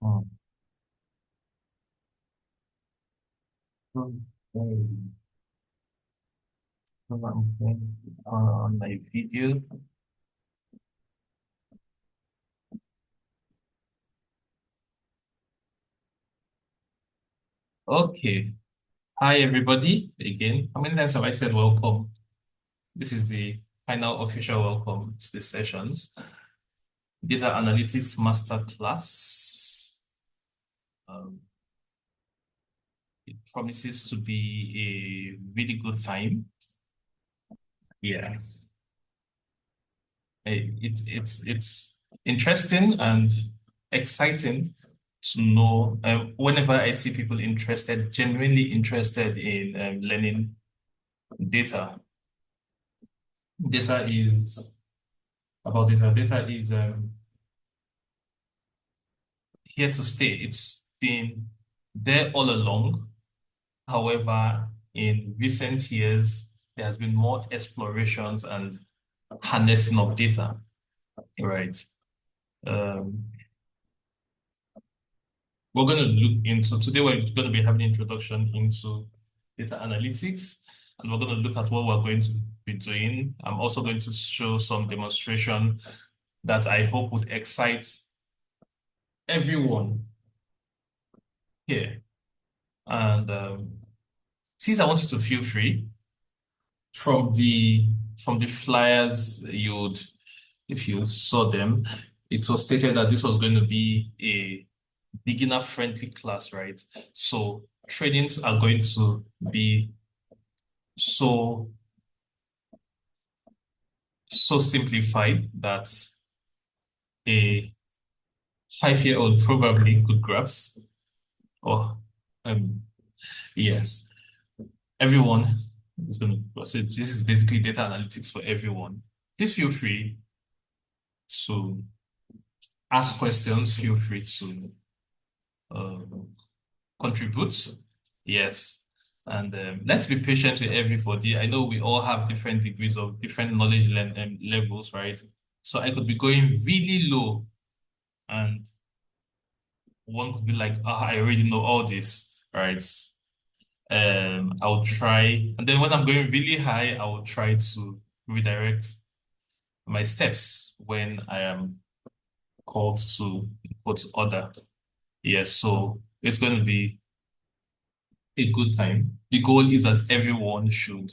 Oh, okay. So I'm going on my video. Okay. Hi, everybody. Again, how many times have I said welcome? This is the final official welcome to the sessions. Data Analytics Masterclass. Um, it promises to be a really good time. Yes. It's interesting and exciting to know whenever I see people interested, genuinely interested in learning data. Data is about data. Data is here to stay. It's been there all along. However, in recent years, there has been more explorations and harnessing of data, right? Um, we're going to look into today. We're going to be having an introduction into data analytics, and we're going to look at what we're going to be doing. I'm also going to show some demonstration that I hope would excite everyone here. And please, I want you to feel free from the flyers you'd if you saw them. It was stated that this was going to be a beginner friendly class, right? So trainings are going to be so so simplified that a 5-year old probably could grasp. Or um yes, everyone is going to. So this is basically data analytics for everyone. Please feel free to ask questions. Feel free to uh, contribute. Yes. And let's be patient with everybody. I know we all have different degrees of different knowledge levels, right? So I could be going really low, and one could be like, ah, I already know all this, right? I'll try, and then when I'm going really high, I will try to redirect my steps when I am called to put order. Yes, so it's going to be a good time. The goal is that everyone should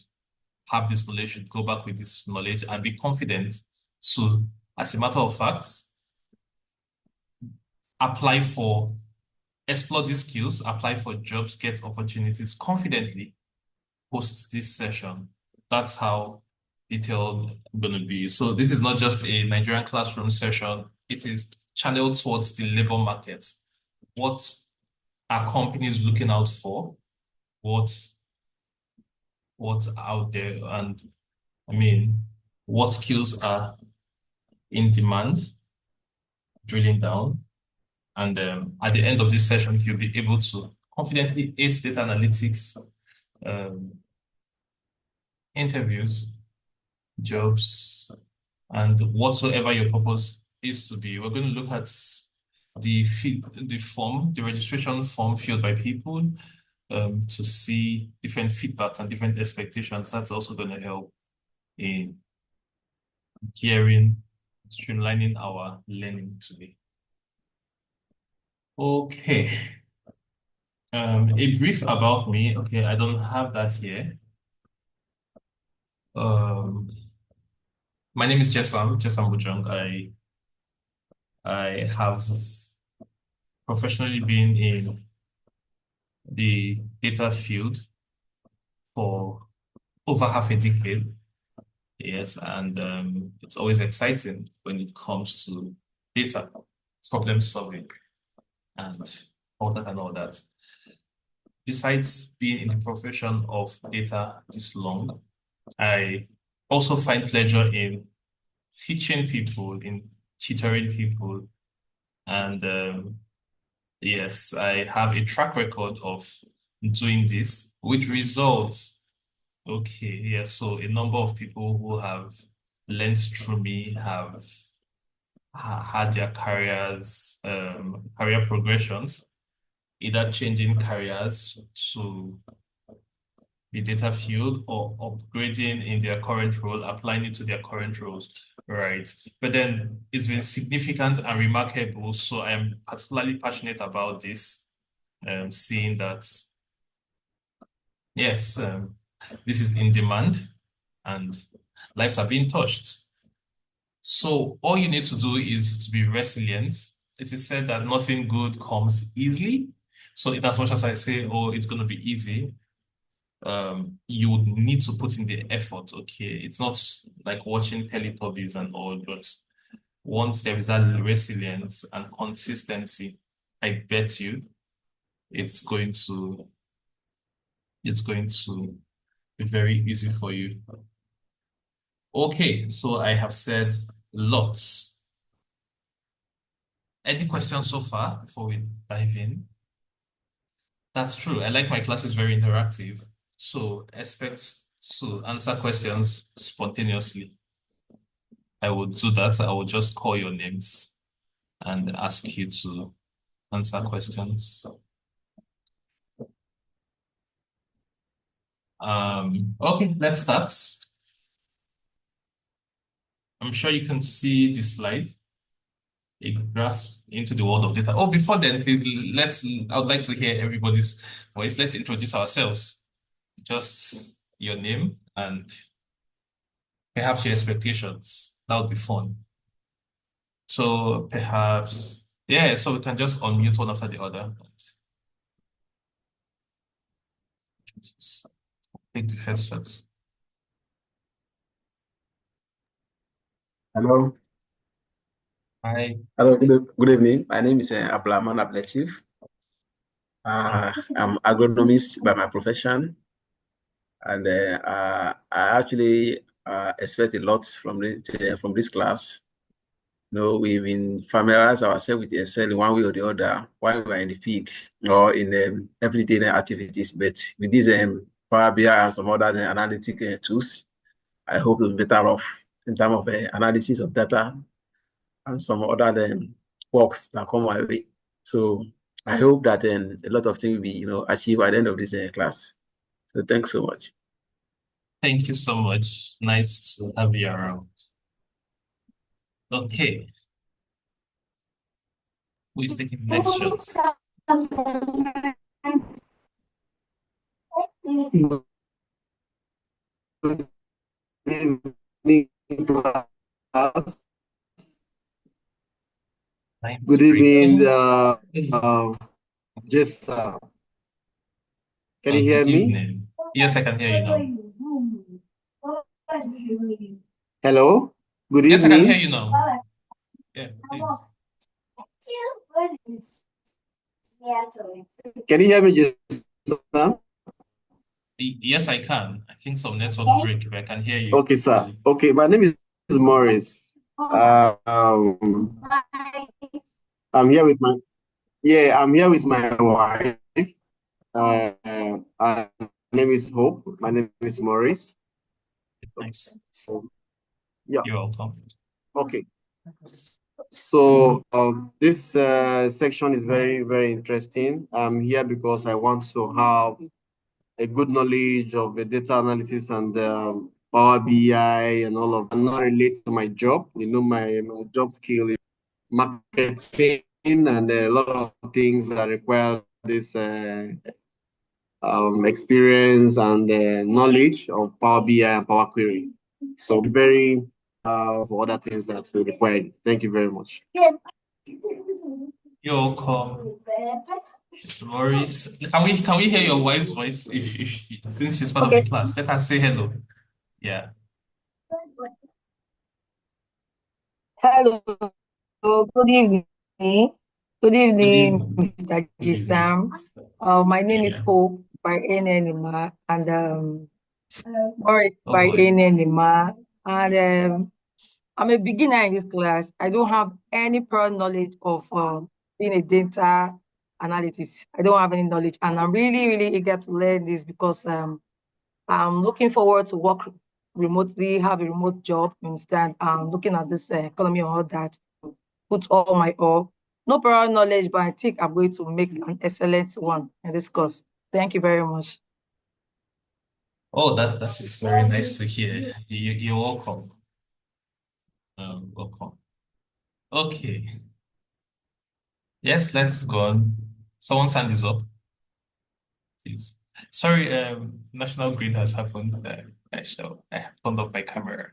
have this knowledge, should go back with this knowledge and be confident. So, as a matter of fact, apply for, explore these skills, apply for jobs, get opportunities confidently post this session. That's how detailed I'm going to be. So, this is not just a Nigerian classroom session, it is channeled towards the labor market. What are companies looking out for? What what's out there? And I mean, what skills are in demand, drilling down. And at the end of this session, you'll be able to confidently ace data analytics um, interviews, jobs, and whatsoever your purpose is to be. We're going to look at the form, the registration form filled by people to see different feedbacks and different expectations. That's also going to help in gearing, streamlining our learning today. Okay. A brief about me. Okay, I don't have that here. Um, my name is Jessam Bujang. I have professionally been in the data field for over half a decade. Yes, and it's always exciting when it comes to data, problem solving, and all that and all that. Besides being in the profession of data this long, I also find pleasure in teaching people, in tutoring people. And yes, I have a track record of doing this, which results, okay, yeah, so a number of people who have learned through me have had their career progressions, either changing careers to the data field or upgrading in their current role, applying it to their current roles, right? But then it's been significant and remarkable. So I am particularly passionate about this, seeing that, yes, this is in demand and lives are being touched. So all you need to do is to be resilient. It is said that nothing good comes easily. So in as much as I say, oh, it's going to be easy, you would need to put in the effort. Okay, it's not like watching Teletubbies and all, but once there is that resilience and consistency, I bet you it's going to it's going to be very easy for you. Okay, so I have said lots. Any questions so far before we dive in? That's true. I like my classes very interactive, so expect to answer questions spontaneously. I would do that. I will just call your names and ask you to answer questions. Okay, let's start. I'm sure you can see this slide. A grasp into the world of data. Oh, before then, please I would like to hear everybody's voice. Let's introduce ourselves. Just your name and perhaps your expectations. That would be fun. So perhaps, yeah, so we can just unmute one after the other. Just take the first shots. Hello. Hi. Hello. Good evening. My name is Abdulrahman Ablatif. I'm agronomist by my profession, and I actually expect a lot from this class. You know, we've been familiarized ourselves with Excel in one way or the other while we're in the field or in everyday activities. But with this Power BI and some other analytic tools, I hope to be better off in terms of analysis of data and some other works that come my way. So I hope that a lot of things will be, achieved at the end of this class. So thanks so much. Thank you so much. Nice to have you around. Okay, who is taking the next shots? Good evening, class. Time's Good evening, breaking. just can you hear Good me? evening. Yes, I can hear you now. Hello, good Yes, I can hear evening. you now. Yeah, please. Can you hear me just now? Yes, I can. I think some network break, but I can hear you Okay, sir. clearly. Okay, my name is Morris. I'm here with my wife. Her name is Hope. My name is Morris. Nice. So yeah, You're welcome. okay. So this section is very, very interesting. I'm here because I want to have a good knowledge of the data analysis and Power BI and all of that. Not relate to my job. My job skill is marketing and a lot of things that require this experience and knowledge of Power BI and Power Query. So very for other things that we require. Thank you very much. You're welcome. Mr. Maurice. Can we hear your wife's voice if since she's part of the Okay. class? Let her say hello. Yeah. Hello. Good evening. Good Good evening, evening. Mr. Good evening. Gisam. My name is Yeah. Hope by Enenima and Morris Oh by boy. Enenima. And I'm a beginner in this class. I don't have any prior knowledge of being a data analyst. I don't have any knowledge, and I'm really, really eager to learn this because I'm looking forward to work remotely, have a remote job. Instead, I'm looking at this economy and all that. put all my all. No prior knowledge, but I think I'm going to make an excellent one in this course. Thank you very much. Oh, that is very nice to hear. You're welcome. Welcome. Okay. Yes, let's go on. Someone's hand is up, please. Sorry, national grid has happened. I have turned off my camera.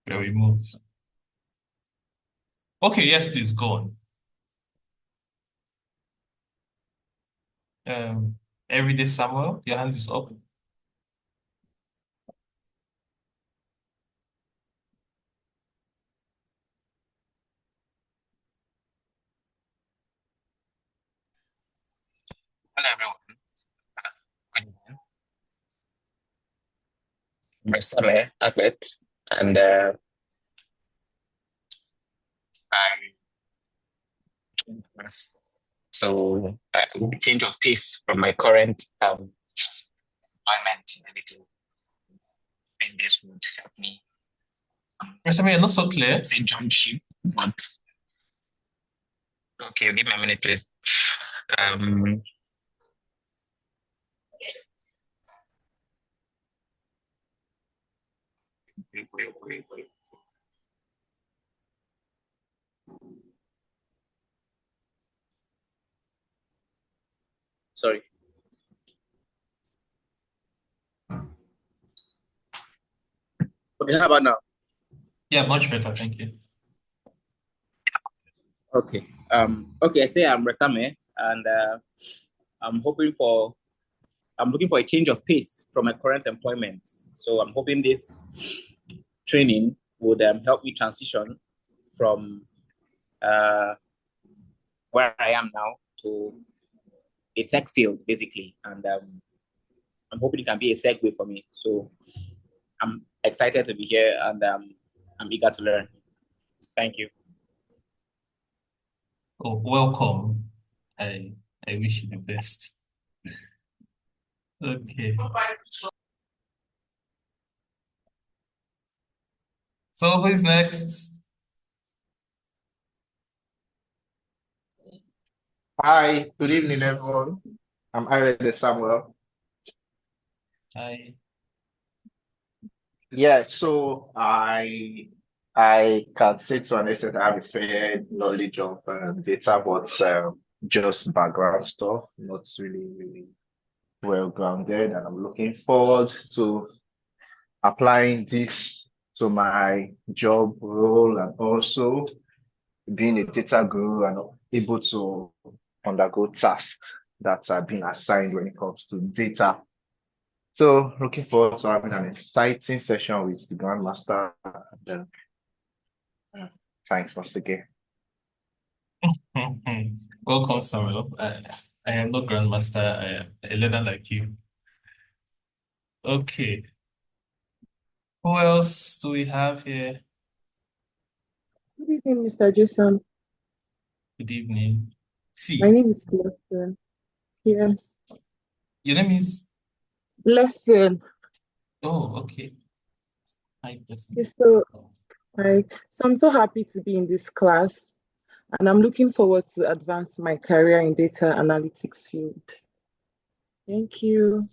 Where we move. Okay, yes, please go on. Everyday Samuel, your hand is up. Hello, everyone. Good evening. Resame Ahmed, and I joined class to change of pace from my current employment. Anything in this would help me Resami, you're not so clear. say jump ship, but okay, give me a minute, please. Wait. Sorry. Okay, how about now? Yeah, much better, thank you. Okay. Okay, I say I'm Resame, and I'm looking for a change of pace from my current employment. So I'm hoping this training would help me transition from where I am now to a tech field, basically. And I'm hoping it can be a segue for me. So I'm excited to be here, and I'm eager to learn. Thank you. Oh, welcome. I wish you the best. Okay. So who is next? Hi, good evening, everyone. I'm Irede Samuel. Hi. Yeah, so I can say to an extent I have a fair knowledge of data, but just background stuff, not really well grounded, and I'm looking forward to applying this to my job role and also being a data guru and able to undergo tasks that are being assigned when it comes to data. So looking forward to having an exciting session with the Grandmaster. And, thanks once again. Welcome, Samuel. I am not Grandmaster. I am a learner like you. Okay. Who else do we have here? Good evening, Mr. Jason. Good evening. My T. name is Lesson. Yes, Your name is? Lesson. Oh, okay. Hi, Justin. Yes, so I'm so happy to be in this class, and I'm looking forward to advance my career in data analytics field. Thank you.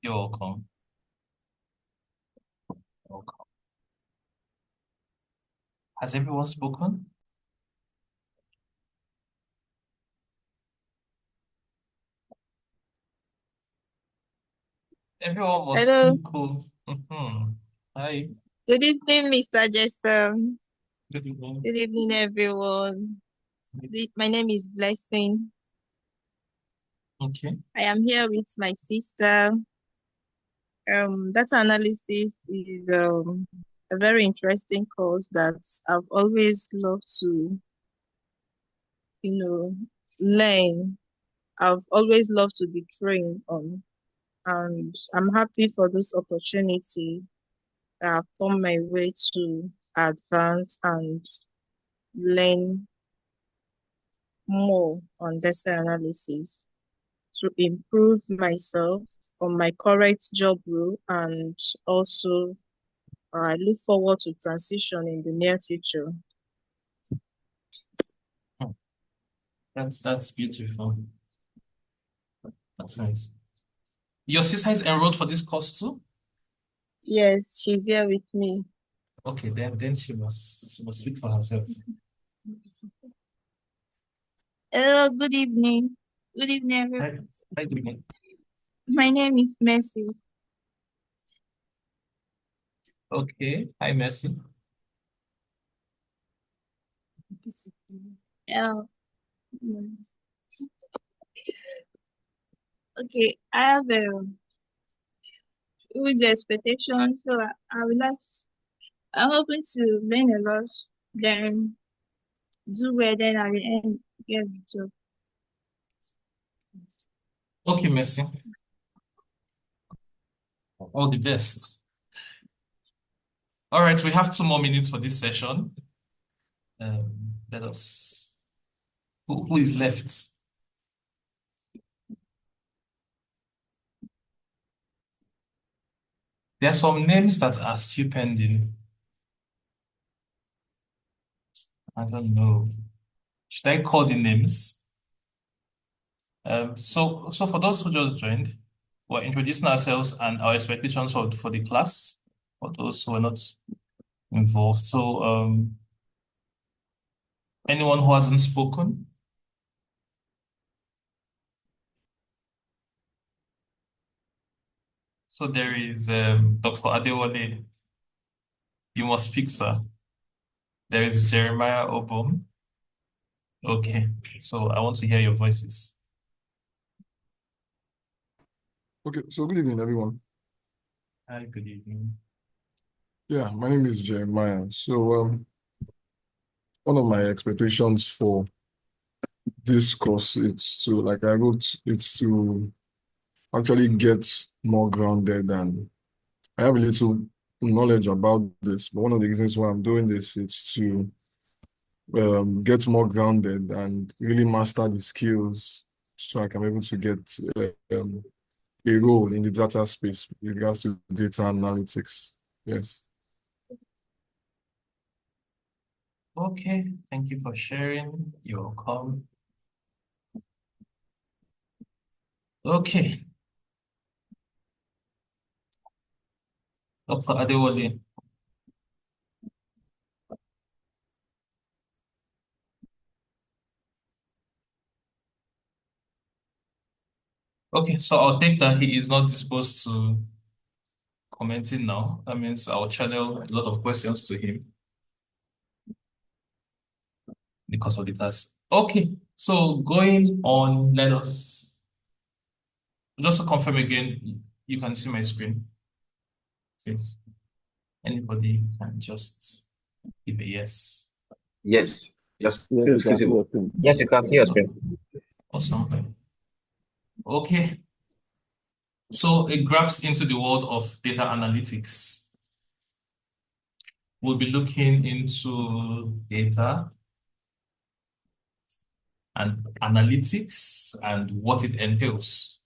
You're welcome. Welcome. Has everyone spoken? Everyone was Hello. too cool. Hi. Good evening, Mr. Jason. Good evening. Good evening, everyone. My name is Blessing. Okay. I am here with my sister. Data analysis is a very interesting course that I've always loved to, learn. I've always loved to be trained on, and I'm happy for this opportunity that come my way to advance and learn more on data analysis to improve myself on my current job role, and also I look forward to transition in the near future. That's beautiful. That's nice. Your sister is enrolled for this course too? Yes, she's here with me. Okay, then she must speak for herself. Hello, good evening. Good evening, Hi, everyone. good evening. My name is Mercy. Okay, hi Mercy. Uh, okay, I have a huge expectation, so I would like. I'm hoping to learn a lot, then do well, then at the end get the job. Okay, Mercy. All the best. All right, we have 2 more minutes for this session. Let us. Who is left? There are some names that are still pending. I don't know. Should I call the names? So for those who just joined, we're introducing ourselves and our expectations for the class, for those who are not involved. So anyone who hasn't spoken? So there is Dr. Adewale. You must speak, sir. There is Jeremiah Obom. Okay, so I want to hear your voices. Okay, so good evening, everyone. Hi, good evening. Yeah, my name is Jeremiah. So, one of my expectations for this course is to, like I wrote, it's to actually get more grounded, and I have a little knowledge about this, but one of the reasons why I'm doing this is to get more grounded and really master the skills so I can be able to get a role in the data space with regards to data analytics. Yes. Okay, thank you for sharing. You're welcome. Okay, Dr. Adewale. Okay, so I'll take that he is not disposed to commenting now. That means I'll channel a lot of questions to him because of the task. Okay, so going on, let us just to confirm again, you can see my screen. Please. Anybody can just give a yes. Yes, yes, Yes, still you can see your visible. screen. Yes, you can see your screen. Awesome. Okay, so it grabs into the world of data analytics. We'll be looking into data and analytics and what it entails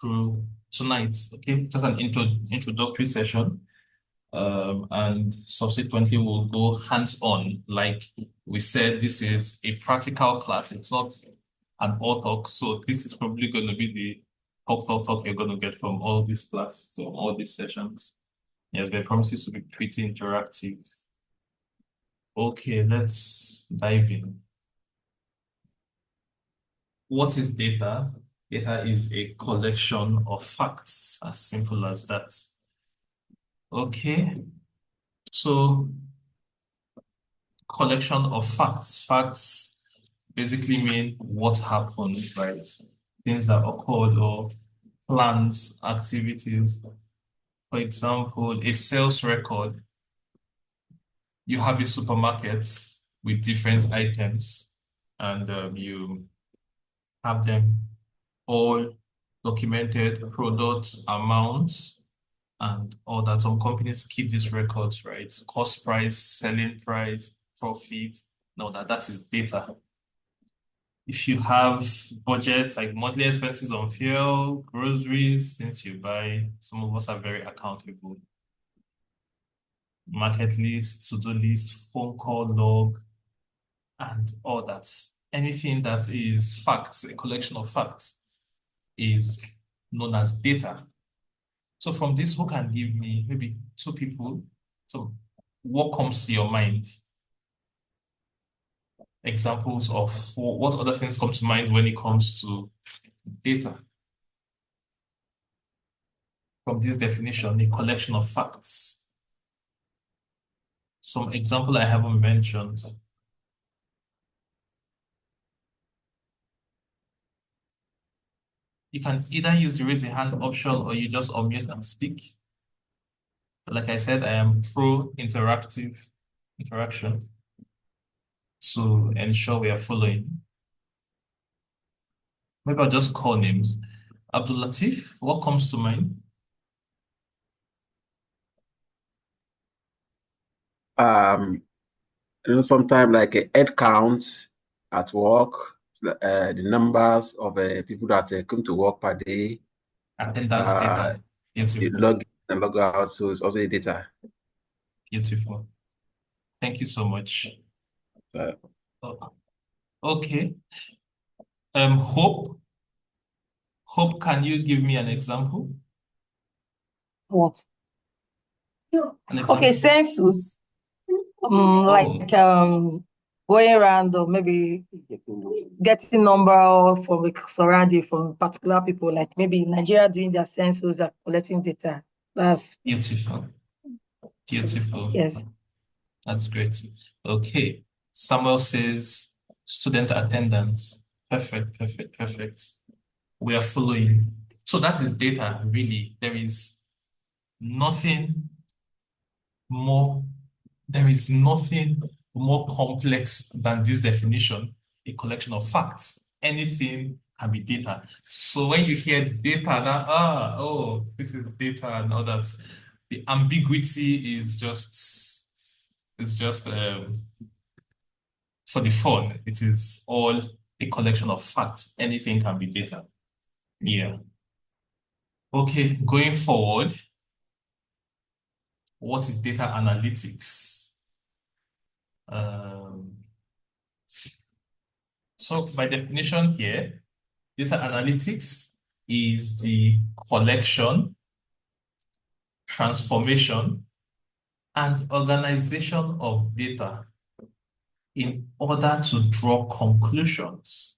through tonight. Okay, just an introductory session. And subsequently we'll go hands-on. Like we said, this is a practical class. It's not an all talk. So this is probably going to be the talk you're going to get from all these classes, from all these sessions. Yes, but it promises to be pretty interactive. Okay, let's dive in. What is data? Data is a collection of facts, as simple as that. Okay, so collection of facts. Facts basically mean what happened, right? Things that occurred or plans, activities. For example, a sales record. You have a supermarket with different items, and you have them all documented, products, amounts, and all that. Some companies keep these records, right? Cost price, selling price, profit. No, that is data. If you have budgets like monthly expenses on fuel, groceries, things you buy, some of us are very accountable. Market list, to-do list, phone call log, and all that. anything that is facts, a collection of facts, is known as data. So from this, who can give me maybe two people? So what comes to your mind? Examples of what other things come to mind when it comes to data? From this definition, a collection of facts. Some example I haven't mentioned. You can either use the raise a hand option or you just unmute and speak. Like I said, I am pro interactive interaction to ensure we are following. Maybe I'll just call names. Abdul Latif, what comes to mind? Sometimes like a head count at work, the numbers of people that come to work per day, Attendance data. the Beautiful. log in and log out, so it's also a data. Beautiful. Thank you so much. Oh, okay. Hope. Hope, can you give me an example? What? An example. Okay, census. Oh, Like going around or maybe getting number from the surrounding from particular people, like maybe Nigeria doing their census and collecting data. That's beautiful. Beautiful. yes. That's great. Okay. Samuel says student attendance. Perfect, perfect, perfect. We are following. So that is data, really. There is nothing more, there is nothing more complex than this definition, a collection of facts. Anything can be data. So when you hear data, this is data and all that, the ambiguity is just for the fun. It is all a collection of facts. Anything can be data. Yeah. Okay, going forward, what is data analytics? So by definition here, data analytics is the collection, transformation, and organization of data in order to draw conclusions,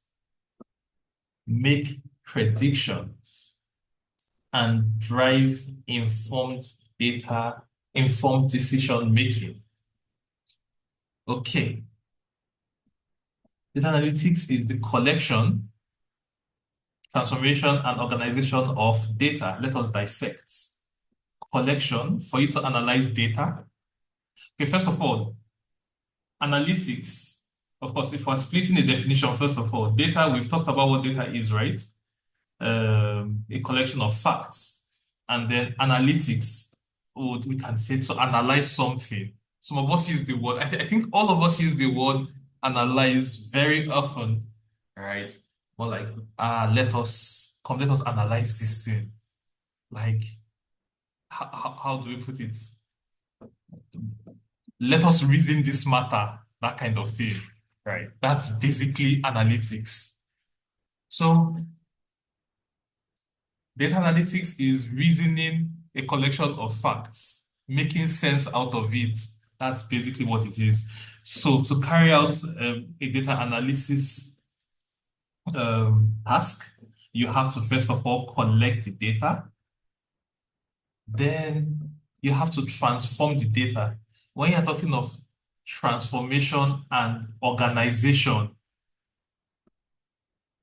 make predictions, and drive informed decision making. Okay. Data analytics is the collection, transformation, and organization of data. Let us dissect. Collection, for you to analyze data. Okay, first of all, analytics. Of course, if we're splitting the definition, first of all, data, we've talked about what data is, right? A collection of facts. And then analytics, we can say to analyze something. Some of us use the word, I think all of us use the word analyze very often, right? More like, let us analyze this thing. Like, how do we put it? Let us reason this matter, that kind of thing, right? That's basically analytics. So data analytics is reasoning a collection of facts, making sense out of it. That's basically what it is. So to carry out a data analysis task, you have to first of all collect the data. Then you have to transform the data. When you're talking of transformation and organization,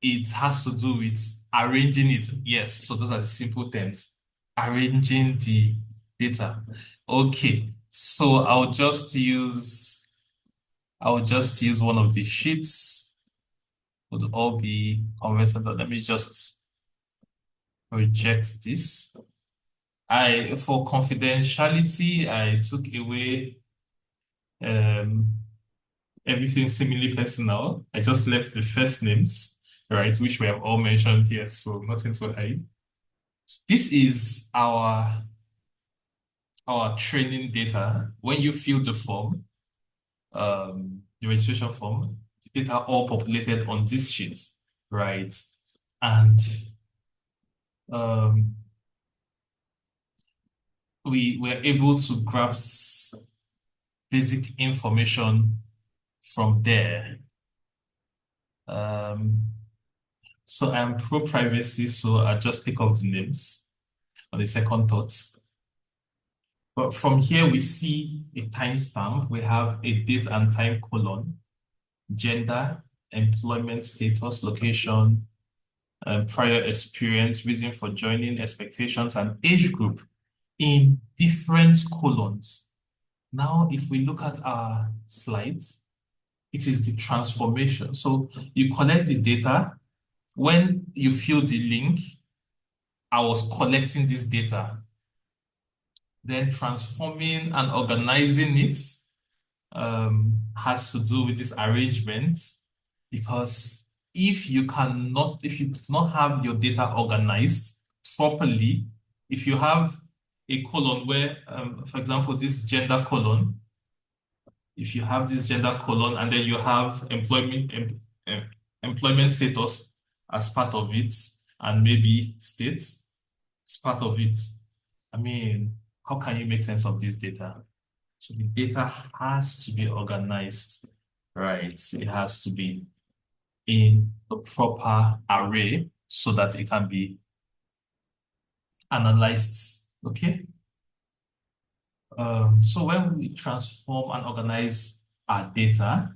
it has to do with arranging it. Yes, so those are the simple terms. Arranging the data. Okay, so I'll just use one of the sheets. Would all be conversant. Let me just reject this. For confidentiality, I took away everything seemingly personal. I just left the first names, right, which we have all mentioned here, so nothing to hide. This is our training data. When you fill the form, the registration form, the data all populated on this sheet, right? And we were able to grasp basic information from there. So I'm pro privacy, so I just take off the names on the second thought. But from here, we see a timestamp. We have a date and time colon, gender, employment status, location, prior experience, reason for joining, expectations, and age group in different columns. Now, if we look at our slides, it is the transformation. So you collect the data. When you fill the link, I was collecting this data, then transforming and organizing it has to do with this arrangement, because if you do not have your data organized properly, if you have a column where, for example, this gender column, if you have this gender column and then you have employment status as part of it, and maybe states as part of it, I mean, how can you make sense of this data? So the data has to be organized, right? It has to be in the proper array so that it can be analyzed, okay? So when we transform and organize our data,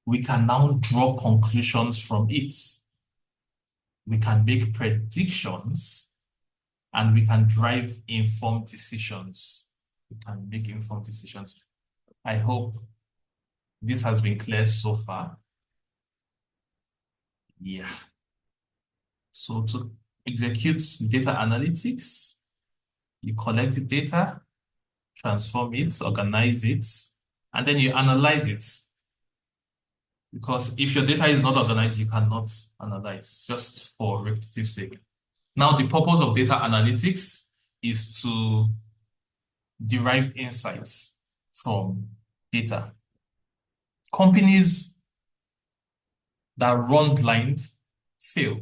we can now draw conclusions from it. We can make predictions and we can drive informed decisions. We can make informed decisions. I hope this has been clear so far. Yeah. So to execute data analytics, you collect the data, transform it, organize it, and then you analyze it. Because if your data is not organized, you cannot analyze, just for repetitive sake. Now, the purpose of data analytics is to derive insights from data. Companies that run blind fail.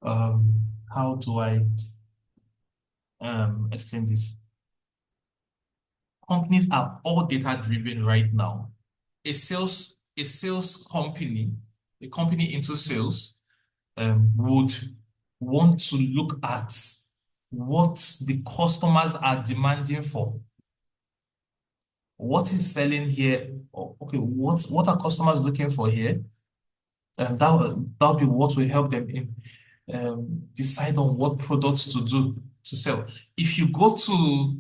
How do I explain this? Companies are all data driven right now. A sales company, a company into sales, would want to look at what the customers are demanding for. What is selling here? Okay, what are customers looking for here? That'll be what will help them in decide on what products to sell. If you go to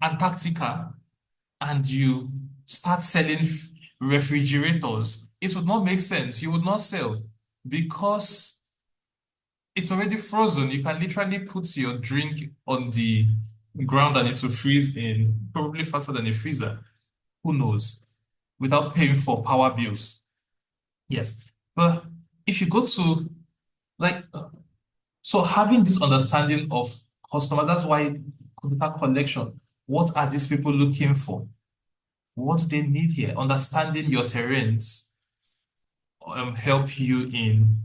Antarctica and you start selling refrigerators, it would not make sense. You would not sell because it's already frozen. You can literally put your drink on the ground and it will freeze in probably faster than a freezer. Who knows? Without paying for power bills. Yes. But if you go to so having this understanding of customers, that's why data collection. What are these people looking for? What do they need here? Understanding your terrains help you in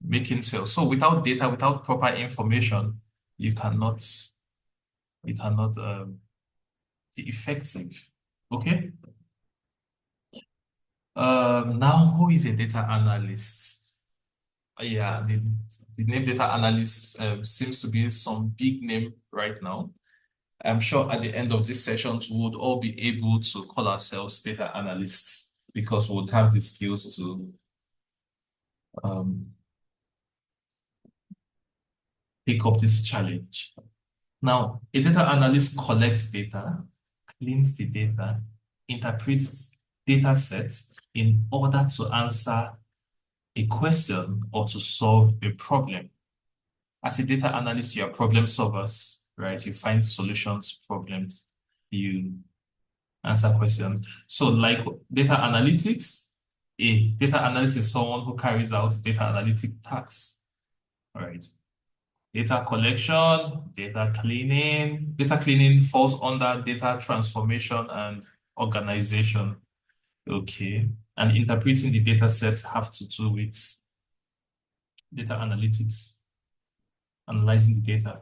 making sales. So without data, without proper information, you cannot be effective. Okay. Now who is a data analyst? Yeah, the name data analyst seems to be some big name right now. I'm sure at the end of this session, we would all be able to call ourselves data analysts because we would have the skills to pick up this challenge. Now, a data analyst collects data, cleans the data, interprets data sets in order to answer a question or to solve a problem. As a data analyst, you are problem solvers, right? You find solutions, problems, you answer questions. So like data analytics, a data analyst is someone who carries out data analytic tasks, right? Data collection, data cleaning. Data cleaning falls under data transformation and organization. Okay. And interpreting the data sets have to do with data analytics, analyzing the data.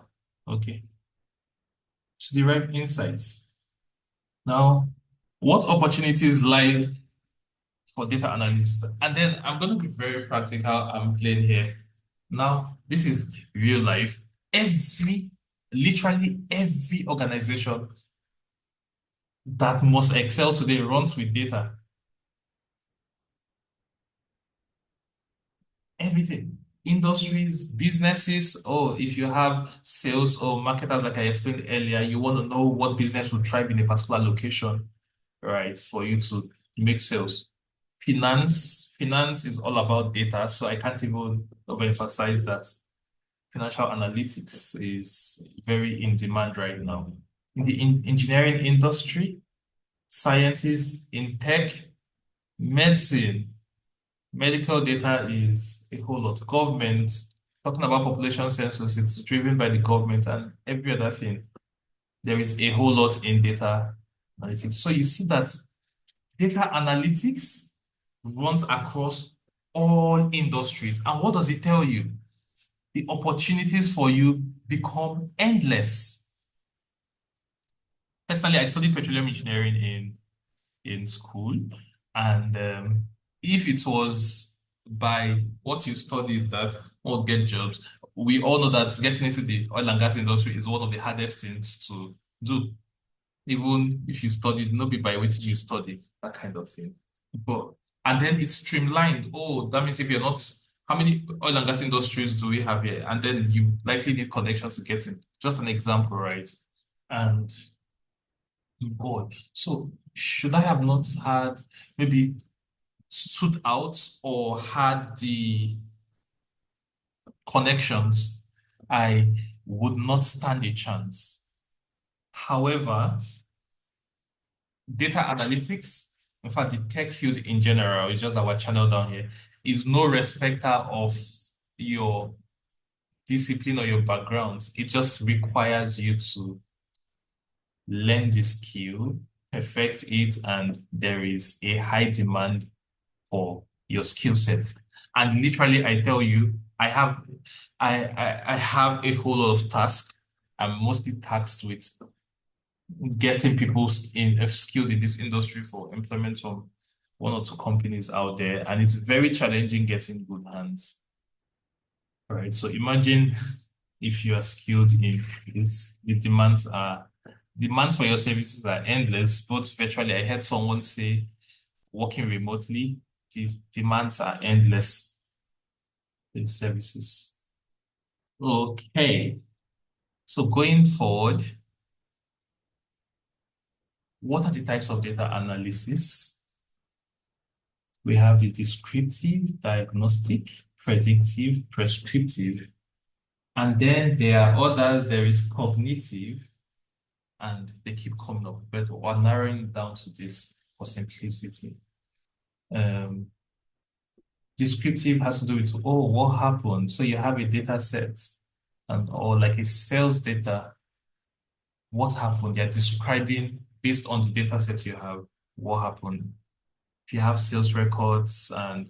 Okay. To derive insights. Now, what opportunities lie for data analysts? And then I'm going to be very practical. I'm playing here. Now, this is real life. Literally every organization that must excel today runs with data. Everything. Industries, businesses, or if you have sales or marketers, like I explained earlier, you want to know what business will thrive in a particular location, right? For you to make sales. Finance is all about data, so I can't even overemphasize that. Financial analytics is very in demand right now. In the engineering industry, scientists, in tech, medicine, medical data is a whole lot. Government, talking about population census, it's driven by the government and every other thing. There is a whole lot in data analytics. So you see that data analytics runs across all industries. And what does it tell you? The opportunities for you become endless. Personally, I studied petroleum engineering in school, and if it was by what you studied that one would get jobs, we all know that getting into the oil and gas industry is one of the hardest things to do. Even if you studied, not be by what you study, that kind of thing. But and then it's streamlined. Oh, that means if you're not, how many oil and gas industries do we have here? And then you likely need connections to get in. Just an example, right? And God. So should I have not had maybe stood out or had the connections, I would not stand a chance. However, data analytics, in fact, the tech field in general, is just our channel down here, is no respecter of your discipline or your background. It just requires you to learn the skill, perfect it, and there is a high demand for your skill set. And literally, I tell you, I have a whole lot of tasks. I'm mostly tasked with getting people skilled in this industry for employment from one or two companies out there, and it's very challenging getting good hands. All right, so imagine if you are skilled in this, the demands for your services are endless, both virtually. I heard someone say working remotely, the demands are endless in services. Okay, so going forward, what are the types of data analysis? We have the descriptive, diagnostic, predictive, prescriptive, and then there are others. There is cognitive, and they keep coming up, but we're narrowing down to this for simplicity. Descriptive has to do with, oh, what happened? So you have a data set or like a sales data. What happened? You're describing based on the data set you have, what happened. If you have sales records, and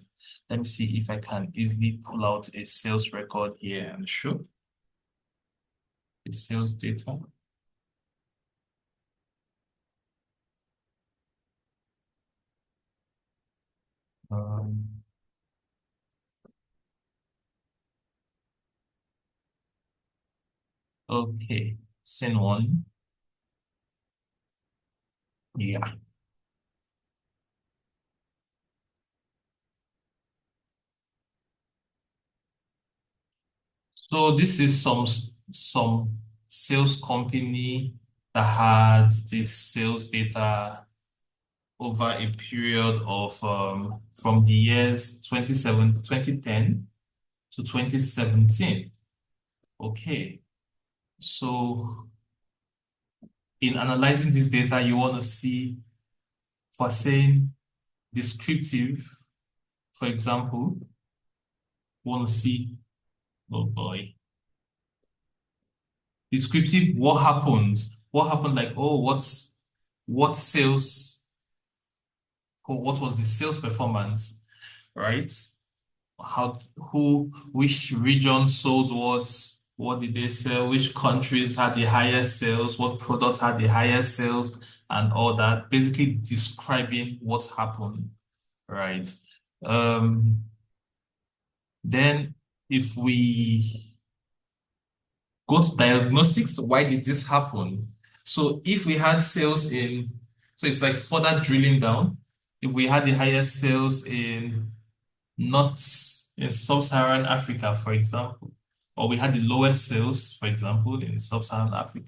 let me see if I can easily pull out a sales record here and show the sales data. Okay, scene one. Yeah. So this is some sales company that had this sales data over a period of from the years 2010 to 2017. Okay, so in analyzing this data, you want to see, for saying descriptive, for example, you want to see, oh boy, descriptive, what happened? What happened? Like, oh, what sales what was the sales performance, right? Which region sold what did they sell, which countries had the highest sales, what products had the highest sales, and all that, basically describing what happened, right? Then if we go to diagnostics, why did this happen? So if we had sales so it's like further drilling down. If we had the highest sales not in sub-Saharan Africa, for example, or we had the lowest sales, for example, in sub-Saharan Africa.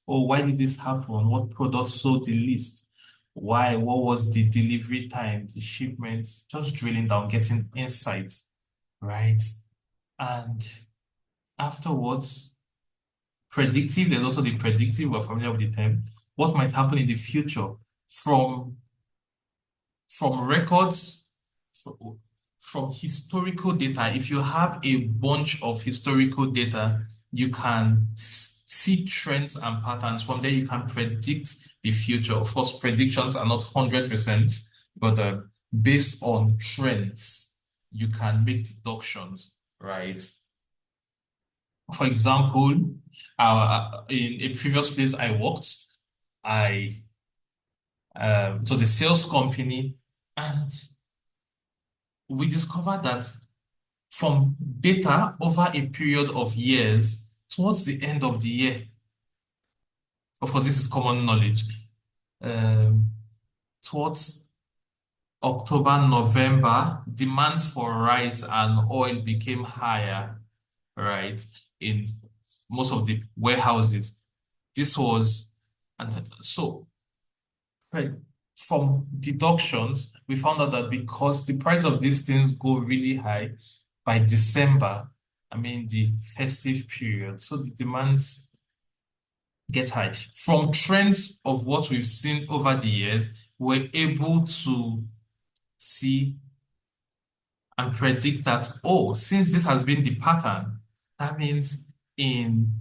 Oh, why did this happen? What products sold the least? Why? What was the delivery time, the shipment? Just drilling down, getting insights, right? And afterwards, predictive, there's also the predictive, we're familiar with the term. What might happen in the future from records, from historical data. If you have a bunch of historical data, you can see trends and patterns. From there, you can predict the future. Of course, predictions are not 100%, but based on trends, you can make deductions, right? For example, in a previous place I worked, it was a sales company, and we discovered that from data over a period of years, towards the end of the year, of course, this is common knowledge, towards October, November, demands for rice and oil became higher, right, in most of the warehouses. And so, right, from deductions, we found out that because the price of these things go really high by December, I mean the festive period, so the demands get high. From trends of what we've seen over the years, we're able to see and predict that, oh, since this has been the pattern, that means in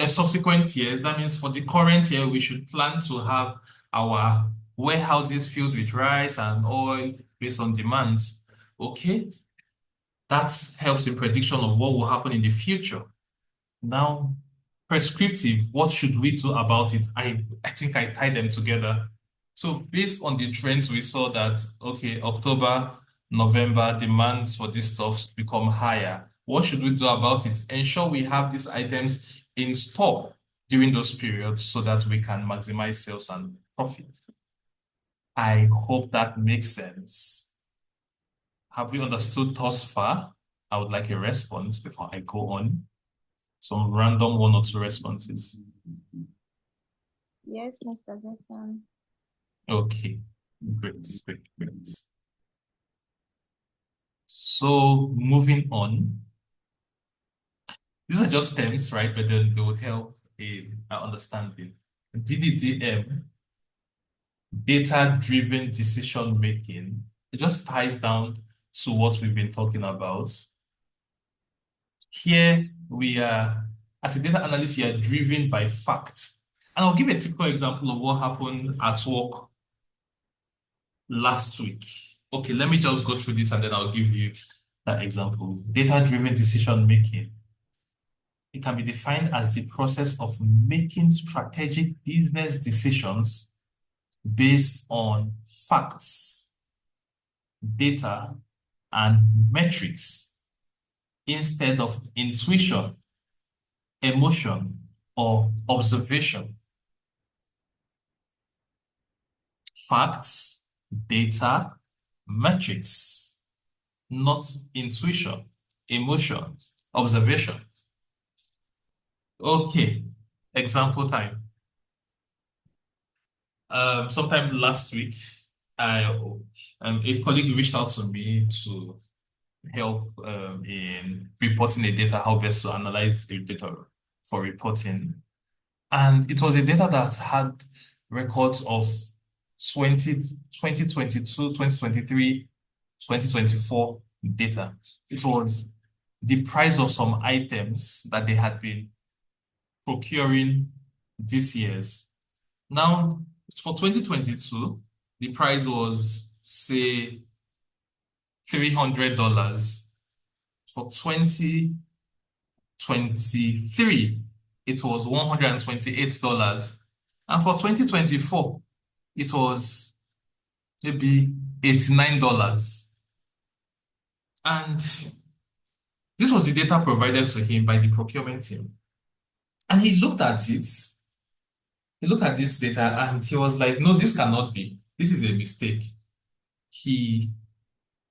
subsequent years, that means for the current year, we should plan to have our warehouses filled with rice and oil based on demands. Okay, that helps in prediction of what will happen in the future. Now, prescriptive, what should we do about it? I think I tied them together. So based on the trends, we saw that, okay, October, November, demands for these stuffs become higher. What should we do about it? Ensure we have these items in stock during those periods so that we can maximize sales and profit. I hope that makes sense. Have you understood thus far? I would like a response before I go on. Some random 1 or 2 responses. Yes, Mr. Jackson. Okay, great. So moving on. These are just terms, right? But then they would help in understanding. DDDM, data-driven decision making. It just ties down to what we've been talking about. Here we are, as a data analyst, you are driven by fact. And I'll give a typical example of what happened at work last week. Okay, let me just go through this and then I'll give you that example. Data-driven decision making. It can be defined as the process of making strategic business decisions based on facts, data, and metrics instead of intuition, emotion, or observation. Facts, data, metrics, not intuition, emotion, observation. Okay, example time. Sometime last week, a colleague reached out to me to help in reporting the data, how best to analyze the data for reporting. And it was a data that had records of 2022, 2023, 2024 data. It was the price of some items that they had been procuring this year's. Now, For 2022, the price was, say, $300. For 2023, it was $128. And for 2024, it was maybe $89. And this was the data provided to him by the procurement team. And he looked at it, he looked at this data and he was like, no, this cannot be. This is a mistake. He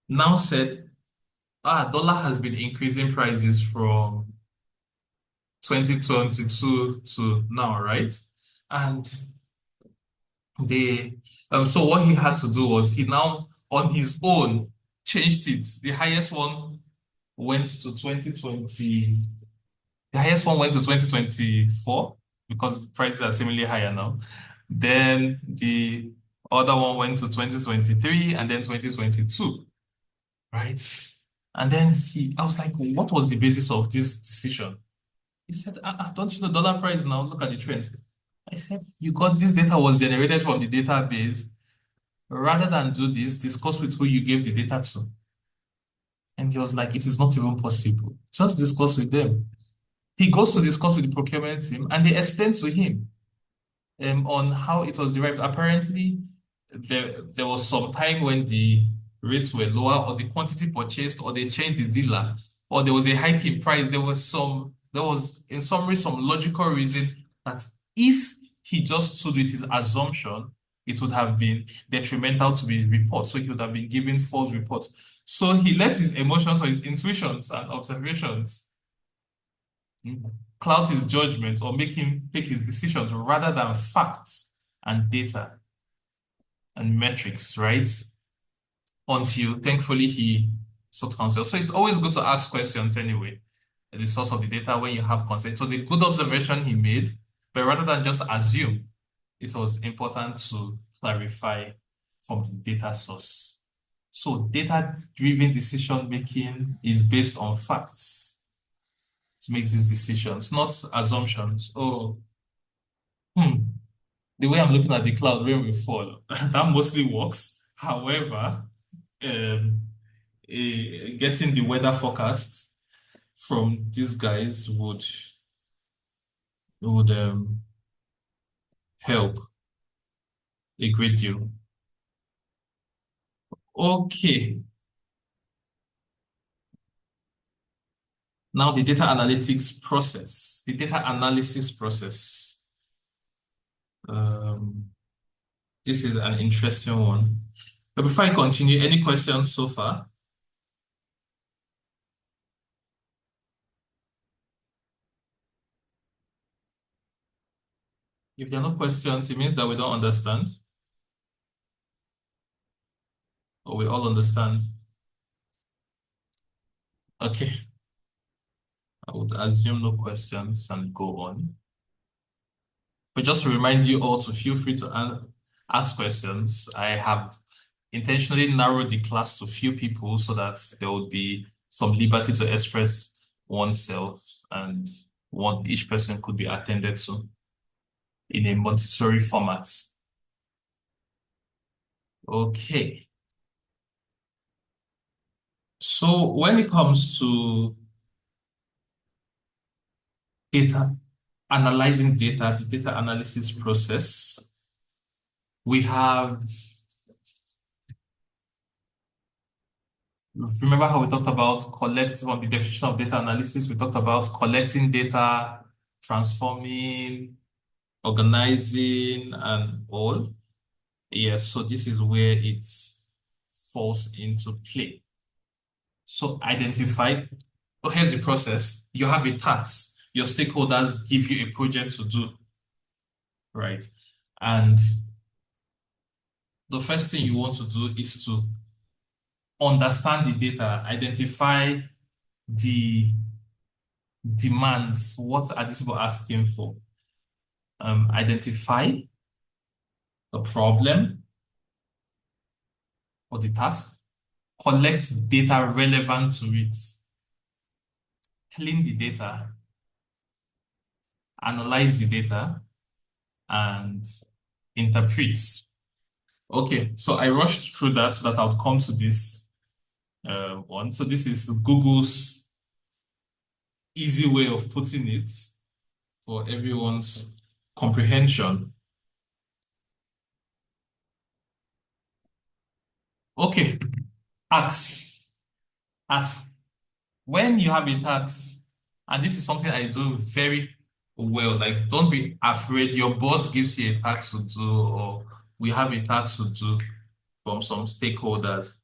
now said, dollar has been increasing prices from 2022 to now, right? And they so what he had to do was he now on his own changed it. The highest one went to 2020, the highest one went to 2024 because prices are seemingly higher now. Then the other one went to 2023 and then 2022, right? And then I was like, what was the basis of this decision? He said, don't you know dollar price now? Look at the trend. I said, you got this data was generated from the database. Rather than do this, discuss with who you gave the data to. And he was like, it is not even possible. Just discuss with them. He goes to discuss with the procurement team and they explain to him on how it was derived. Apparently, there was some time when the rates were lower or the quantity purchased or they changed the dealer or there was a hike in price. There was in summary some logical reason that if he just stood with his assumption, it would have been detrimental to the report. So he would have been given false reports. So he let his emotions or his intuitions and observations cloud his judgment or make him take his decisions rather than facts and data and metrics, right? Until thankfully he sought counsel. So it's always good to ask questions anyway at the source of the data when you have consent. It was a good observation he made, but rather than just assume, it was important to clarify from the data source. So data-driven decision making is based on facts to make these decisions, not assumptions. Oh, the way I'm looking at the cloud, rain will fall. That mostly works. However, getting the weather forecast from these guys would help a great deal. Okay. Now the data analytics process, the data analysis process. This is an interesting one. But before I continue, any questions so far? If there are no questions, it means that we don't understand. Or we all understand. Okay. I would assume no questions and go on. But just to remind you all to feel free to ask questions. I have intentionally narrowed the class to few people so that there would be some liberty to express oneself and each person could be attended to in a Montessori format. Okay. So when it comes to analyzing data, the data analysis process, we have, remember how we talked about from the definition of data analysis, we talked about collecting data, transforming, organizing, and all. Yes, so this is where it falls into play. So here's the process. You have a task. Your stakeholders give you a project to do, right? And the first thing you want to do is to understand the data, identify the demands. What are these people asking for? Identify the problem or the task, collect data relevant to it, clean the data, analyze the data, and interprets. Okay, so I rushed through that so that I'll come to this one. So this is Google's easy way of putting it for everyone's comprehension. Okay, ask. When you have a task, and this is something I do very well, like don't be afraid. Your boss gives you a task to do, or we have a task to do from some stakeholders.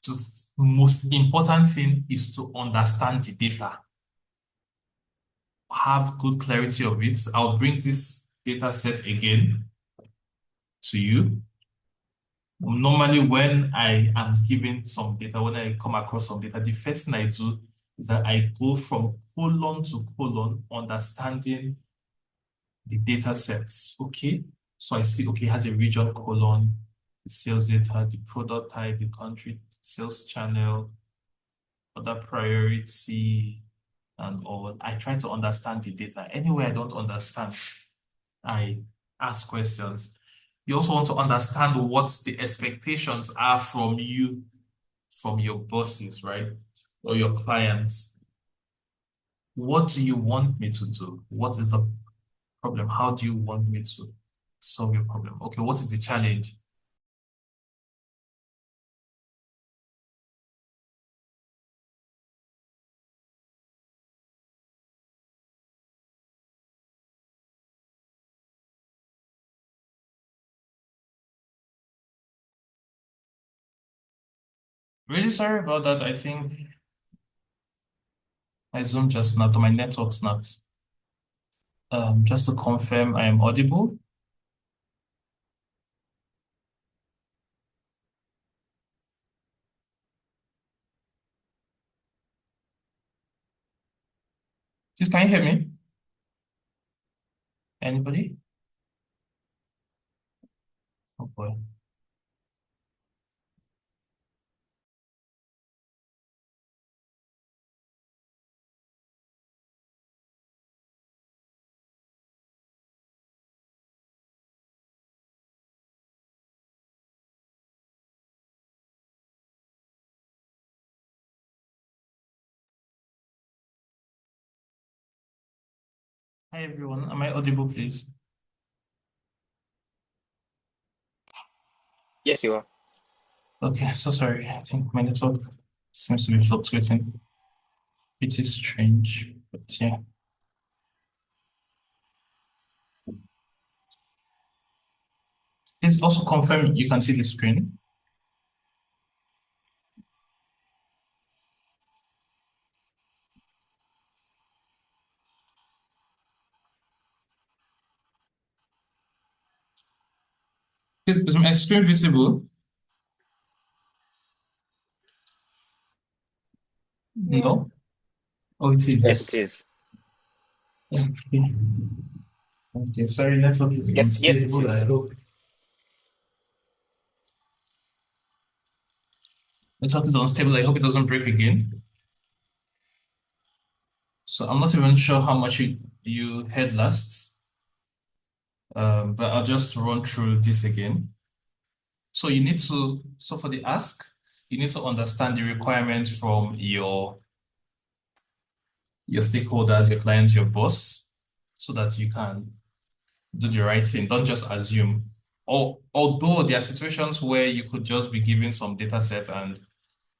The most important thing is to understand the data, have good clarity of it. I'll bring this data set again to you. Normally, when I am given some data, when I come across some data, the first thing I do is that I go from column to column, understanding the data sets. Okay. So I see, okay, it has a region column, the sales data, the product type, the country, sales channel, other priority, and all. I try to understand the data. Anywhere I don't understand, I ask questions. You also want to understand what the expectations are from you, from your bosses, right? Or your clients. What do you want me to do? What is the problem? How do you want me to solve your problem? Okay, what is the challenge? Really sorry about that. I think my Zoom just snapped or my network snapped. Just to confirm, I am audible. Please, can you hear me? Anybody? Oh boy. Hi everyone. Am I audible, please? Yes, you are. Okay, so sorry. I think my network seems to be fluctuating. It is strange, but yeah. Please also confirm you can see the screen. Is my screen visible? No? Oh, it Yes, is. it is. Okay. Okay, sorry, network is Yes, it unstable. I is. hope network is unstable. I hope it doesn't break again. So I'm not even sure how much you heard last. But I'll just run through this again. So so for the ask, you need to understand the requirements from your stakeholders, your clients, your boss, so that you can do the right thing. Don't just assume. Although there are situations where you could just be given some data set and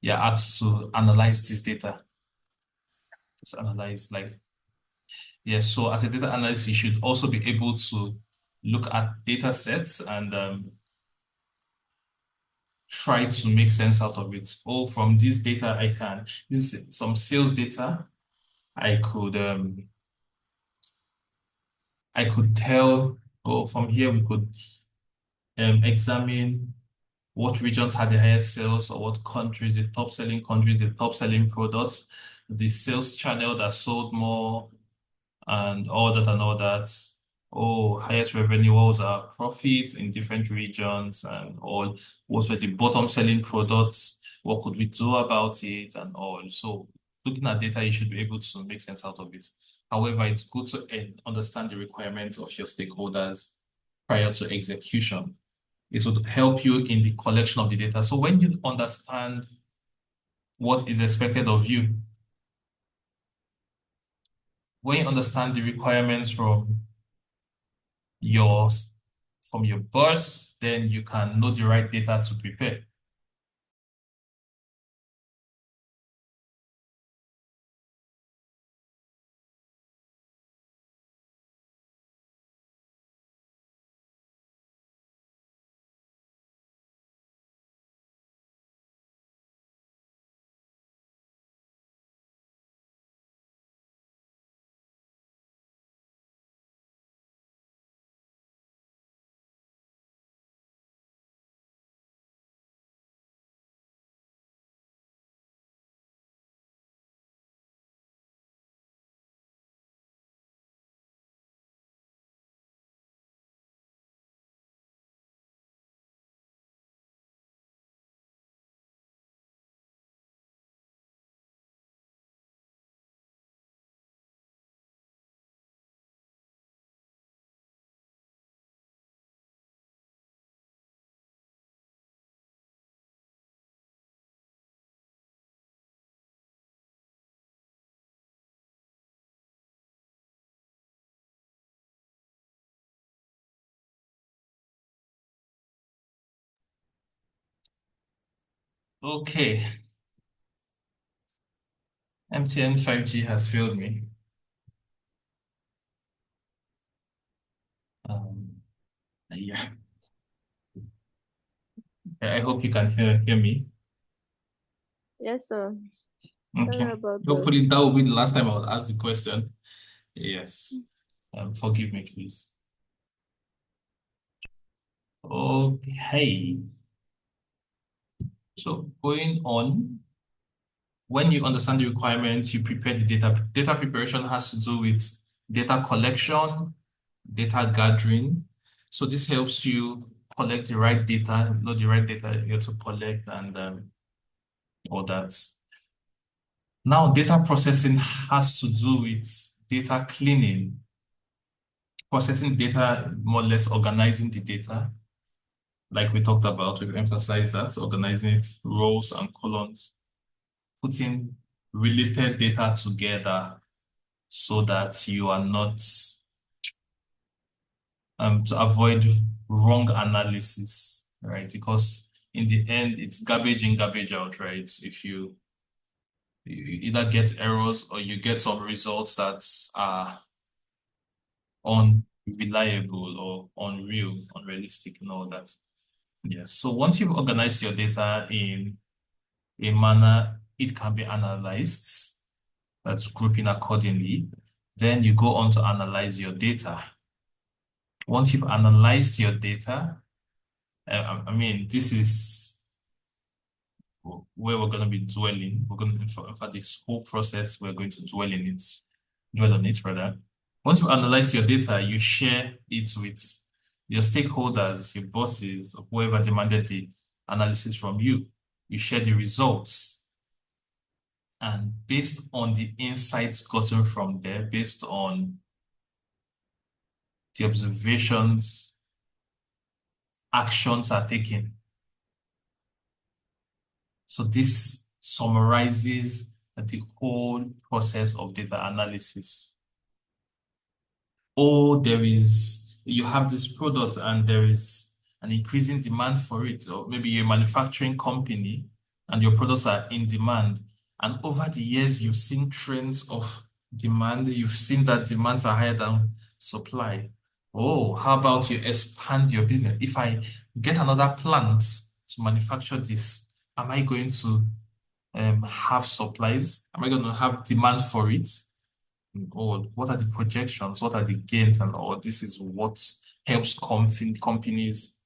you're asked to analyze this data. Just analyze like, yeah, so as a data analyst, you should also be able to look at data sets and try to make sense out of it. Oh, from this data, this is some sales data. I could tell, oh, from here we could examine what regions had the highest sales or what countries, the top selling products, the sales channel that sold more, and all that and all that. Oh, highest revenue, what was our profit in different regions and all, what were the bottom selling products, what could we do about it and all. So looking at data, you should be able to make sense out of it. However, it's good to understand the requirements of your stakeholders prior to execution. It would help you in the collection of the data. So when you understand what is expected of you, when you understand the requirements your from your boss, then you can know the right data to prepare. Okay. MTN 5G has failed me. Yeah. I hope you can hear me. Yes, sir. Okay. Sorry about Hopefully this. that will be the last time I'll ask the question. Yes. Forgive me, please. Okay. So going on, when you understand the requirements, you prepare the data. Data preparation has to do with data collection, data gathering. So this helps you collect the right data, not the right data you have to collect and all that. Now, data processing has to do with data cleaning, processing data, more or less organizing the data. Like we talked about, we've emphasized that, organizing it, rows and columns, putting related data together so that you are not, to avoid wrong analysis, right? Because in the end, it's garbage in, garbage out, right? If you either get errors or you get some results that are unreliable or unreal, unrealistic, and all that. Yes. So once you've organized your data in a manner it can be analyzed, that's grouping accordingly, then you go on to analyze your data. Once you've analyzed your data, I mean, this is where we're going to be dwelling. We're going to, in fact, this whole process, we're going to dwell on it rather. Once you analyze your data, you share it with your stakeholders, your bosses, or whoever demanded the analysis from you. You share the results. And based on the insights gotten from there, based on the observations, actions are taken. So this summarizes the whole process of data analysis. Oh, you have this product and there is an increasing demand for it, or maybe you're a manufacturing company and your products are in demand. And over the years, you've seen trends of demand. You've seen that demands are higher than supply. Oh, how about you expand your business? If I get another plant to manufacture this, am I going to have supplies? Am I going to have demand for it? Or what are the projections? What are the gains? And all this is what helps companies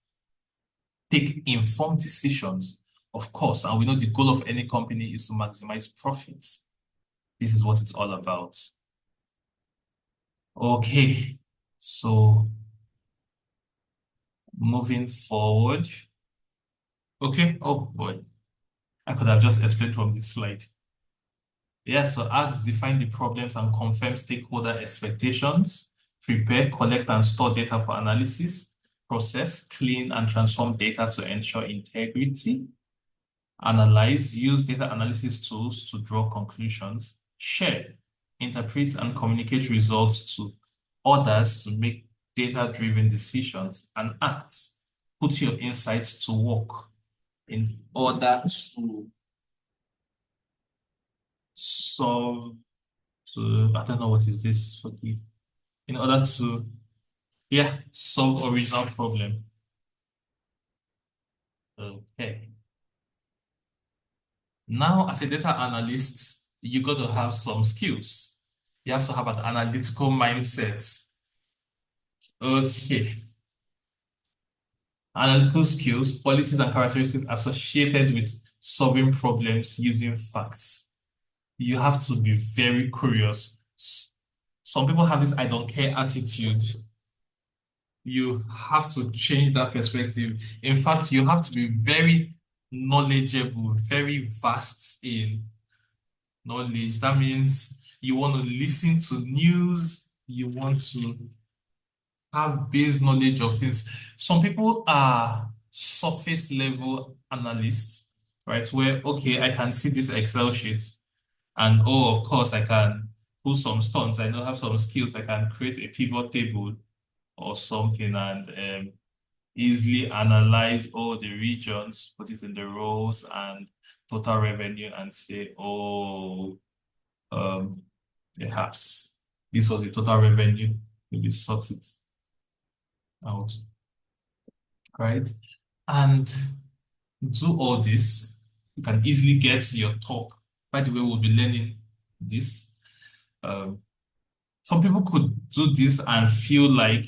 take informed decisions, of course. And we know the goal of any company is to maximize profits. This is what it's all about. Okay, so moving forward. Okay, oh boy, I could have just explained from this slide. Yeah, so ask, define the problems and confirm stakeholder expectations, prepare, collect, and store data for analysis, process, clean, and transform data to ensure integrity, analyze, use data analysis tools to draw conclusions, share, interpret, and communicate results to others to make data-driven decisions, and act. Put your insights to work in order to solve, I don't know what is this, forgive, in order to, solve original problem. Okay. Now, as a data analyst, you got to have some skills. You have to have an analytical mindset. Okay. Analytical skills, qualities, and characteristics associated with solving problems using facts. You have to be very curious. Some people have this I don't care attitude. You have to change that perspective. In fact, you have to be very knowledgeable, very vast in knowledge. That means you want to listen to news, you want to have base knowledge of things. Some people are surface level analysts, right? Where, okay, I can see this Excel sheet, and oh, of course, I can pull some stunts. I know have some skills. I can create a pivot table or something and easily analyze all the regions, put it in the rows and total revenue and say, oh, perhaps this was the total revenue. Maybe sort it out, right? And do all this. You can easily get your top. By the way, we'll be learning this. Some people could do this and feel like,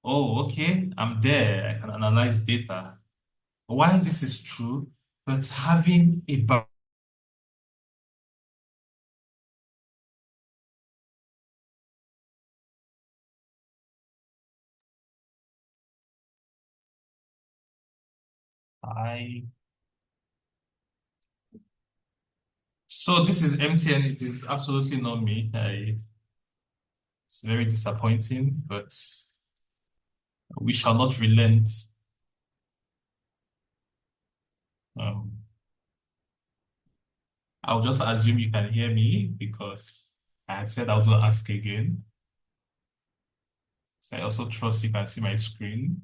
oh, okay, I'm there. I can analyze data. While this is true, but having a so this is MTN. It is absolutely not me. It's very disappointing, but we shall not relent. I'll just assume you can hear me because I had said I was going to ask again. So I also trust you can see my screen.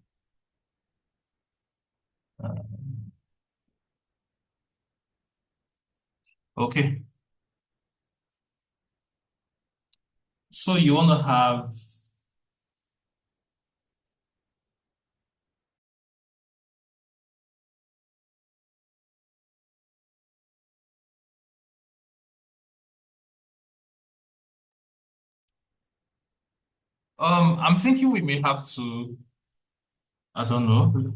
Okay. So you want to have I'm thinking we may have to, I don't know.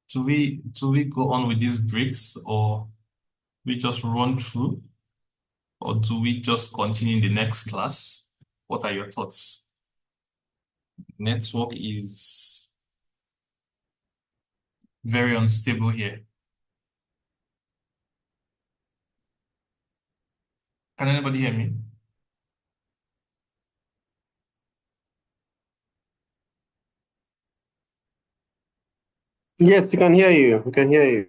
Do we go on with these breaks or we just run through? Or do we just continue in the next class? What are your thoughts? Network is very unstable here. Can anybody hear me? Yes, we can hear you. We can hear you.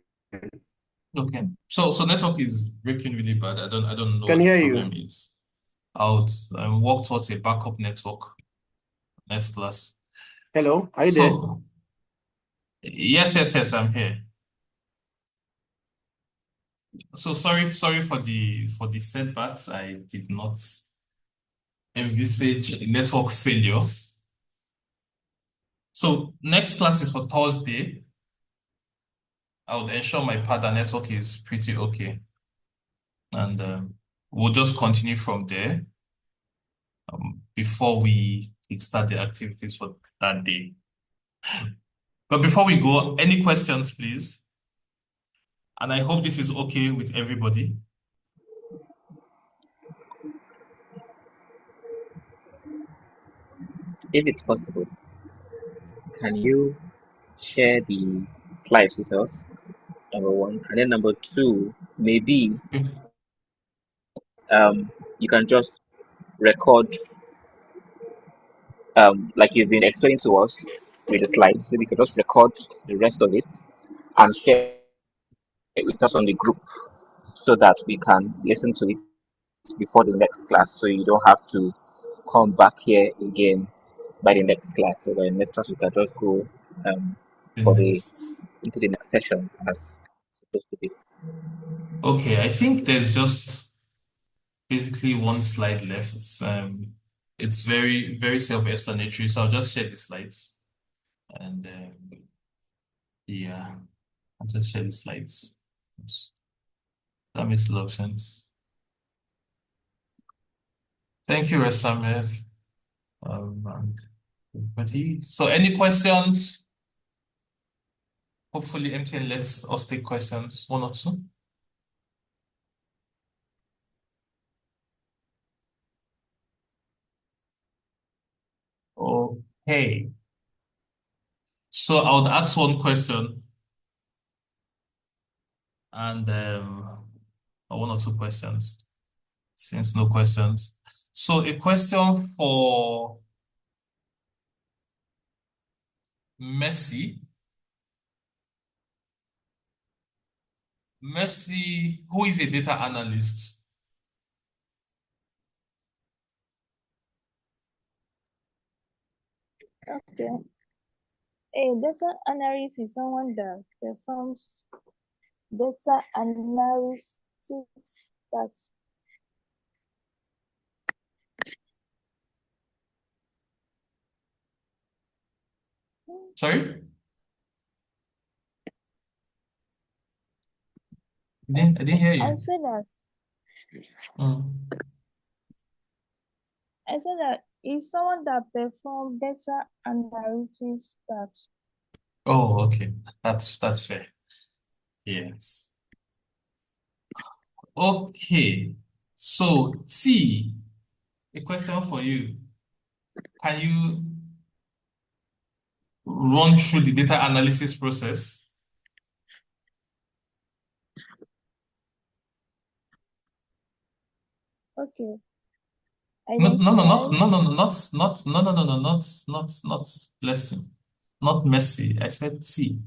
Okay. So network is breaking really bad. I don't know Can what the hear problem you. is. I would work towards a backup network next class. Hello, are you there? So yes, I'm here. So sorry for the setbacks. I did not envisage network failure. So next class is for Thursday. I would ensure my partner network is pretty okay. And we'll just continue from there before we start the activities for that day. But before we go, any questions, please? And I hope this is okay with everybody. If it's possible, can you share the slides with us? Number one, and then number two, maybe you can just record like you've been explaining to us with the slides, maybe you could just record the rest of it and share it with us on the group so that we can listen to it before the next class. So you don't have to come back here again by the next class. So by the next class, we can just go um, The for the next. into the next session as supposed to be. Okay, I think there's just basically one slide left. It's very, very self-explanatory, so I'll just share the slides. And yeah, I'll just share the slides. That makes a lot of sense. Thank you, Resamet. And everybody. So any questions? Hopefully MTN lets us take questions, one or two. Okay. So I would ask one question and or one or two questions, since no questions. So a question for Messi. Messi, who is a data analyst? Okay. A data analyst is someone that performs data analysis tasks. Sorry? I didn't hear I you. said that Mm. I said that is someone that performs data analysis tasks. Oh, okay. That's fair. Yes. Okay. So T, a question for you. Can you run through the data analysis process? Okay. No, no, no, not, Identify. no, no, no, not, no, no, no, no, not blessing, not Messi. I said T.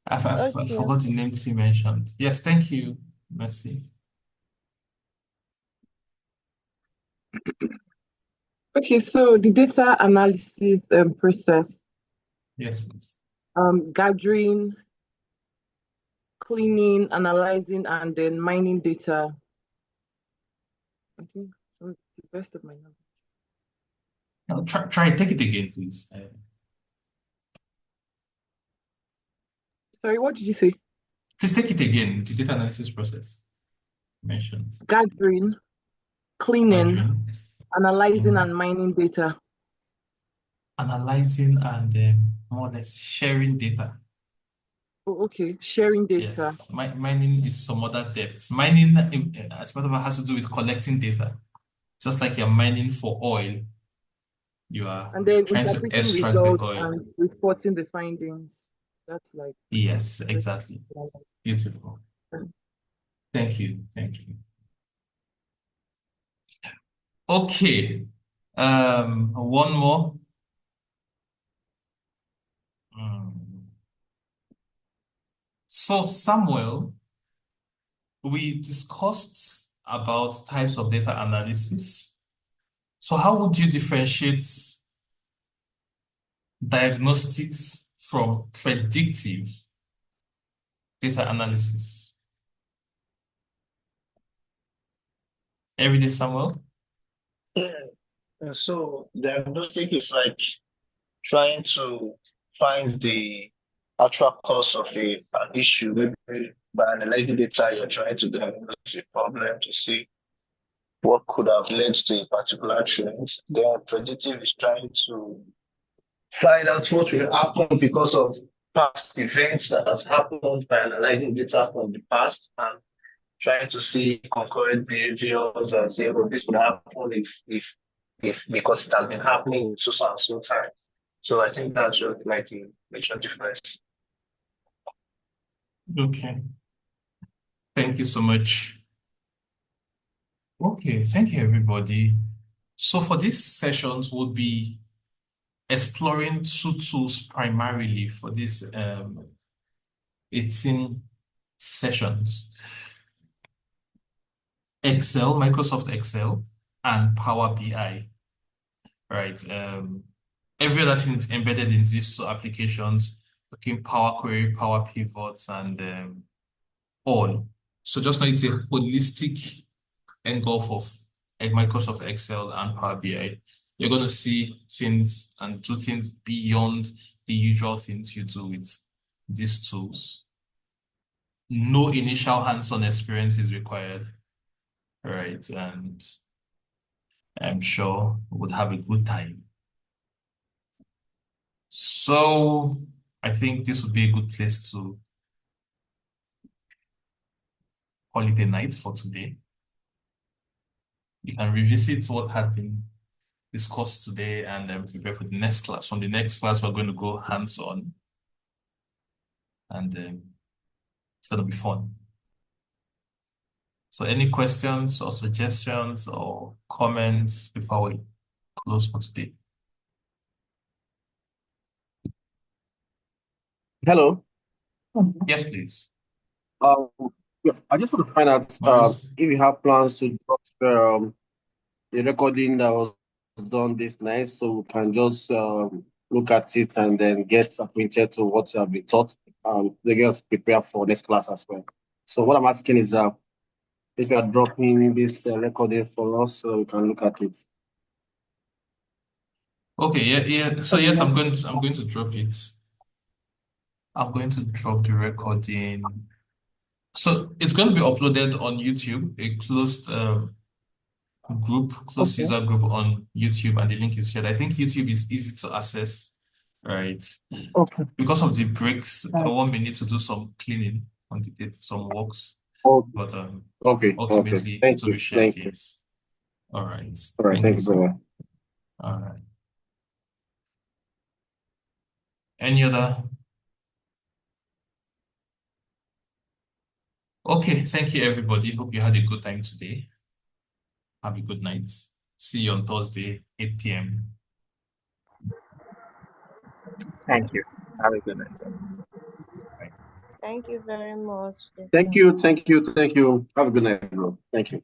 I Okay. forgot the name T mentioned. Yes, thank you, Messi. Okay, so the data analysis process, Yes, please. gathering, cleaning, analyzing, and then mining data. I think from the best of my knowledge. No, try take it again, please. Sorry, what did you say? Please take it again. The data analysis process mentioned. Gathering, cleaning, Gathering, analyzing, cleaning, and mining data. analyzing, and more or less sharing data. Oh, okay, sharing data. Yes, mining is some other depth. Mining, as a matter of fact, has to do with collecting data. Just like you're mining for oil, you are And then trying to interpreting extract the results oil. and reporting the findings. That's like Yes, very exactly. Beautiful. Thank you. Thank you. Okay. One more. Hmm. So Samuel, we discussed about types of data analysis. So how would you differentiate diagnostics from predictive data analysis? Everyday Samuel? Yeah. So diagnostic is like trying to find the actual cause of an issue. Maybe by analyzing data, you're trying to diagnose a problem to see what could have led to a particular trend. Then predictive is trying to find out what will happen because of past events that has happened by analyzing data from the past and trying to see concurrent behaviors and say, oh, this would happen if because it has been happening in so and so time. So I think that's just like the major difference. Okay. Thank you so much. Okay, thank you everybody. So for these sessions would be exploring two tools primarily for this 18 sessions. Excel, Microsoft Excel, and Power BI, right? Every other thing is embedded in these two applications, looking Power Query, Power Pivots, and all. So just know it's a holistic engulf of Microsoft Excel and Power BI. You're going to see things and do things beyond the usual things you do with these tools. No initial hands-on experience is required, right? And I'm sure we'll have a good time. So I think this would be a good place to call it a night for today. You can revisit what had been discussed today and prepare for the next class. From the next class, we're going to go hands-on, and it's going to be fun. So any questions or suggestions or comments before we close for today? Hello. Yes, please. Yeah, I just want to find out Maurice? if you have plans to drop the recording that was done this night, so we can just look at it and then get acquainted to what you have been taught. They get us prepared for next class as well. So what I'm asking is if you are dropping this recording for us, so we can look at it. Okay, yeah. So yes, I'm going to drop it. I'm going to drop the recording. So it's going to be uploaded on YouTube, a closed closed user group on YouTube, and the link is shared. I think YouTube is easy to access, right? Okay. Because of the breaks, I want me need to do some cleaning on the date, some works, Okay. but Okay. ultimately Thank it will you. be shared, Thank you. yes. All right. All right. Thank you, sir. brother. All right. Any other? Okay, thank you, everybody. Hope you had a good time today. Have a good night. See you on Thursday, 8 p.m. Thank you. Have a good night, sir. Thank you very much. Thank you. Thank you. Thank you. Have a good night, bro. Thank you.